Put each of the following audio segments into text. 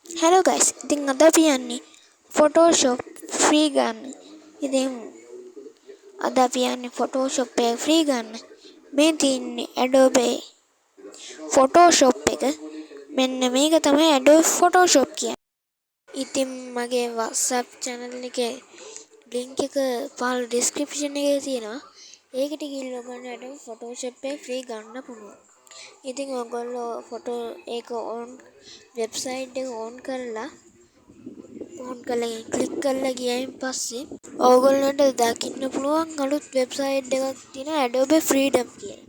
Hello guys, ඉතින් අද අපි යන්නේ Photoshop free ගන්න. ඉතින් අද අපි යන්නේ Photoshop එක free ගන්න. මේ තියෙන්නේ Adobe Photoshop එක. මෙන්න මේක තමයි Adobe Photoshop කියන්නේ. ඉතින් මගේ WhatsApp channel එකේ link එක පහළ description එකේ තියෙනවා. ඒකට ගිහිල්ලා ඔයගොල්ලෝ Adobe Photoshop එක free ගන්න පුළුවන්. ඉතින් ඔයගොල්ලෝ ෆොටෝ ඒක on වෙබ්සයිට් එක on කරලා ක්ලික් කරලා ගියයින් පස්සේ ඕගොල්ලන්ට දකින්න පුළුවන් අලුත් වෙබ්සයිට් එකක් තියෙනවා Adobe Freedom කියලා.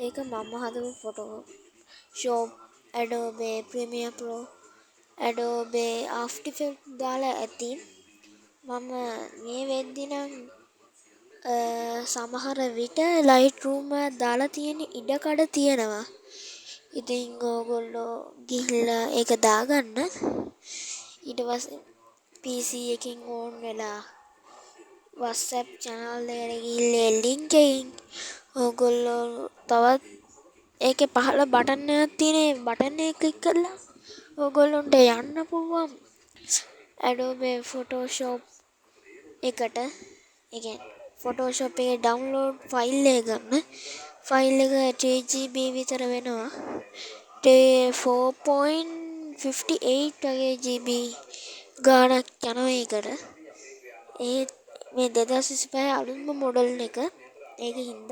ඒක මම හදපු Photoshop, Adobe Premiere Pro, Adobe After Effects දාලා ඇති. මම මේ වෙද්දි නම් සමහර විට Lightroom එක දාලා තියෙන ඉඩකඩ තියෙනවා. ඉතින් ඕගොල්ලෝ ගිහිල්ලා ඒක දාගන්න. ඊට පස්සේ PC එකකින් ඕන් වෙලා WhatsApp channel එකට ගිහිල්ලා link එකකින් ඕගොල්ලෝ තවත් ඒකේ පහළ බටන් එකක් තියෙන ඒ බටන් එක ක්ලික් කරලා ඕගොල්ලන්ට යන්න පුළුවන් Adobe Photoshop එකට. ඒ කියන්නේ Photoshop එකේ download file එක ගන්න. file එක 3GB විතර වෙනවා. 4.58 වගේ GB ගාණක් යනවා ඒකට. ඒ මේ 2025 අලුත්ම මොඩල් එක. ඒකින්ද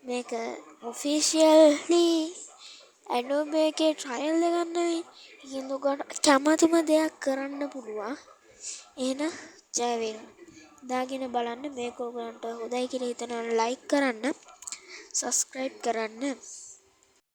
මේක officially Adobe එකේ trial එකක් නෙවෙයි. ඉතින් ඔයගොල්ලෝ කැමතිම දෙයක් කරන්න පුළුවන්. එහෙනම් ජය වේවා. දාගෙන බලන්න මේක ඔයගොල්ලන්ට හොඳයි කියලා හිතනවා like කරන්න, subscribe කරන්න.